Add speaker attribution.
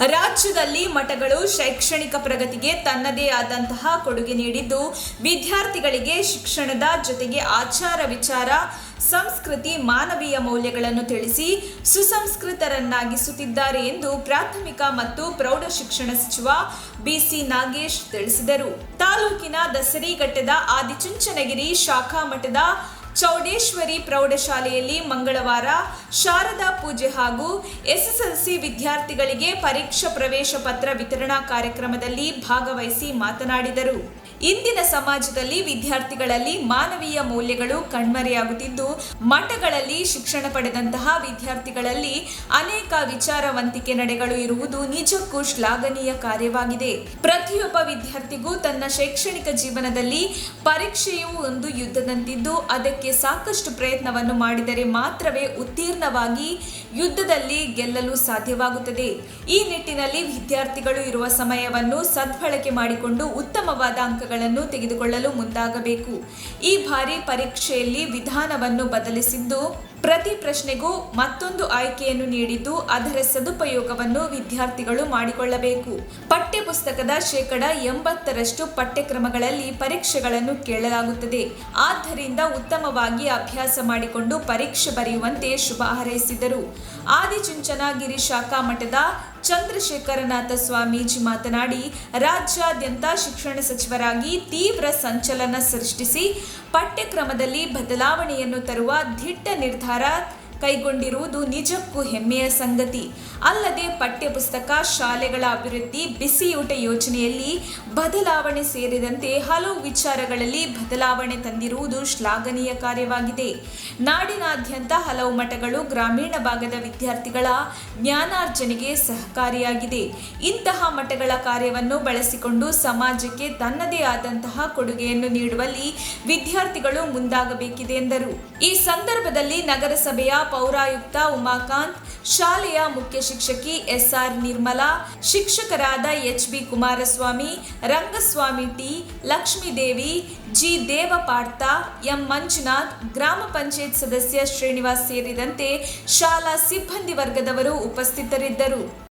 Speaker 1: ರಾಜ್ಯದಲ್ಲಿ ಮಠಗಳು ಶೈಕ್ಷಣಿಕ ಪ್ರಗತಿಗೆ ತನ್ನದೇ ಆದಂತಹ ಕೊಡುಗೆ ನೀಡಿದ್ದು, ವಿದ್ಯಾರ್ಥಿಗಳಿಗೆ ಶಿಕ್ಷಣದ ಜೊತೆಗೆ ಆಚಾರ ವಿಚಾರ, ಸಂಸ್ಕೃತಿ, ಮಾನವೀಯ ಮೌಲ್ಯಗಳನ್ನು ತಿಳಿಸಿ ಸುಸಂಸ್ಕೃತರನ್ನಾಗಿಸುತ್ತಿದ್ದಾರೆ ಎಂದು ಪ್ರಾಥಮಿಕ ಮತ್ತು ಪ್ರೌಢಶಿಕ್ಷಣ ಸಚಿವ ಬಿಸಿ ನಾಗೇಶ್ ತಿಳಿಸಿದರು. ತಾಲೂಕಿನ ದಸರಿಘಟ್ಟದ ಆದಿಚುಂಚನಗಿರಿ ಶಾಖಾ ಮಠದ ಚೌಡೇಶ್ವರಿ ಪ್ರೌಢಶಾಲೆಯಲ್ಲಿ ಮಂಗಳವಾರ ಶಾರದಾ ಪೂಜೆ ಹಾಗೂ ಎಸ್ಎಸ್ಎಲ್ಸಿ ವಿದ್ಯಾರ್ಥಿಗಳಿಗೆ ಪರೀಕ್ಷಾ ಪ್ರವೇಶ ಪತ್ರ ವಿತರಣಾ ಕಾರ್ಯಕ್ರಮದಲ್ಲಿ ಭಾಗವಹಿಸಿ ಮಾತನಾಡಿದರು. ಇಂದಿನ ಸಮಾಜದಲ್ಲಿ ವಿದ್ಯಾರ್ಥಿಗಳಲ್ಲಿ ಮಾನವೀಯ ಮೌಲ್ಯಗಳು ಕಣ್ಮರೆಯಾಗುತ್ತಿದ್ದು, ಮಠಗಳಲ್ಲಿ ಶಿಕ್ಷಣ ಪಡೆದಂತಹ ವಿದ್ಯಾರ್ಥಿಗಳಲ್ಲಿ ಅನೇಕ ವಿಚಾರವಂತಿಕೆ ನಡೆಗಳು ಇರುವುದು ನಿಜಕ್ಕೂ ಶ್ಲಾಘನೀಯ ಕಾರ್ಯವಾಗಿದೆ. ಪ್ರತಿಯೊಬ್ಬ ವಿದ್ಯಾರ್ಥಿಗೂ ತನ್ನ ಶೈಕ್ಷಣಿಕ ಜೀವನದಲ್ಲಿ ಪರೀಕ್ಷೆಯು ಒಂದು ಯುದ್ಧದಂತಿದ್ದು, ಅದಕ್ಕೆ ಸಾಕಷ್ಟು ಪ್ರಯತ್ನವನ್ನು ಮಾಡಿದರೆ ಮಾತ್ರವೇ ಉತ್ತೀರ್ಣವಾಗಿ ಯುದ್ಧದಲ್ಲಿ ಗೆಲ್ಲಲು ಸಾಧ್ಯವಾಗುತ್ತದೆ. ಈ ನಿಟ್ಟಿನಲ್ಲಿ ವಿದ್ಯಾರ್ಥಿಗಳು ಇರುವ ಸಮಯವನ್ನು ಸದ್ಬಳಕೆ ಮಾಡಿಕೊಂಡು ಉತ್ತಮವಾದ ಅಂಕಗಳನ್ನು ತೆಗೆದುಕೊಳ್ಳಲು ಮುಂದಾಗಬೇಕು. ಈ ಬಾರಿ ಪರೀಕ್ಷೆಯಲ್ಲಿ ವಿಧಾನವನ್ನು ಬದಲಿಸಿದ್ದು, ಪ್ರತಿ ಪ್ರಶ್ನೆಗೂ ಮತ್ತೊಂದು ಆಯ್ಕೆಯನ್ನು ನೀಡಿದ್ದು, ಅದರ ಸದುಪಯೋಗವನ್ನು ವಿದ್ಯಾರ್ಥಿಗಳು ಮಾಡಿಕೊಳ್ಳಬೇಕು. ಪಠ್ಯ ಪುಸ್ತಕದ 80% ಪಠ್ಯಕ್ರಮಗಳಲ್ಲಿ ಪರೀಕ್ಷೆಗಳನ್ನು ಕೇಳಲಾಗುತ್ತದೆ. ಆದ್ದರಿಂದ ಉತ್ತಮವಾಗಿ ಅಭ್ಯಾಸ ಮಾಡಿಕೊಂಡು ಪರೀಕ್ಷೆ ಬರೆಯುವಂತೆ ಶುಭ ಹಾರೈಸಿದರು. ಆದಿಚುಂಚನಗಿರಿ ಶಾಖಾ ಮಠದ ಚಂದ್ರಶೇಖರನಾಥ ಸ್ವಾಮೀಜಿ ಮಾತನಾಡಿ, ರಾಜ್ಯಾದ್ಯಂತ ಶಿಕ್ಷಣ ಸಚಿವರಾಗಿ ತೀವ್ರ ಸಂಚಲನ ಸೃಷ್ಟಿಸಿ ಪಠ್ಯಕ್ರಮದಲ್ಲಿ ಬದಲಾವಣೆಯನ್ನು ತರುವ ದಿಟ್ಟ ನಿರ್ಧಾರ ಕೈಗೊಂಡಿರುವುದು ನಿಜಕ್ಕೂ ಹೆಮ್ಮೆಯ ಸಂಗತಿ. ಅಲ್ಲದೆ ಪಠ್ಯಪುಸ್ತಕ, ಶಾಲೆಗಳ ಅಭಿವೃದ್ಧಿ, ಬಿಸಿಯೂಟ ಯೋಜನೆಯಲ್ಲಿ ಬದಲಾವಣೆ ಸೇರಿದಂತೆ ಹಲವು ವಿಚಾರಗಳಲ್ಲಿ ಬದಲಾವಣೆ ತಂದಿರುವುದು ಶ್ಲಾಘನೀಯ ಕಾರ್ಯವಾಗಿದೆ. ನಾಡಿನಾದ್ಯಂತ ಹಲವು ಮಠಗಳು ಗ್ರಾಮೀಣ ಭಾಗದ ವಿದ್ಯಾರ್ಥಿಗಳ ಜ್ಞಾನಾರ್ಜನೆಗೆ ಸಹಕಾರಿಯಾಗಿದೆ. ಇಂತಹ ಮಠಗಳ ಕಾರ್ಯವನ್ನು ಬಳಸಿಕೊಂಡು ಸಮಾಜಕ್ಕೆ ತನ್ನದೇ ಆದಂತಹ ಕೊಡುಗೆಯನ್ನು ನೀಡುವಲ್ಲಿ ವಿದ್ಯಾರ್ಥಿಗಳು ಮುಂದಾಗಬೇಕಿದೆ ಎಂದರು. ಈ ಸಂದರ್ಭದಲ್ಲಿ ನಗರಸಭೆಯ ಪೌರಾಯುಕ್ತ ಉಮಾಕಾಂತ್, ಶಾಲೆಯ ಮುಖ್ಯ ಶಿಕ್ಷಕಿ ಎಸ್ಆರ್ ನಿರ್ಮಲಾ, ಶಿಕ್ಷಕರಾದ H B Kumaraswamy, Rangaswamy T, Lakshmidevi, G Devapartha, M Manjunath, ಗ್ರಾಮ ಪಂಚಾಯತ್ ಸದಸ್ಯ ಶ್ರೀನಿವಾಸ್ ಸೇರಿದಂತೆ ಶಾಲಾ ಸಿಬ್ಬಂದಿ ವರ್ಗದವರು ಉಪಸ್ಥಿತರಿದ್ದರು.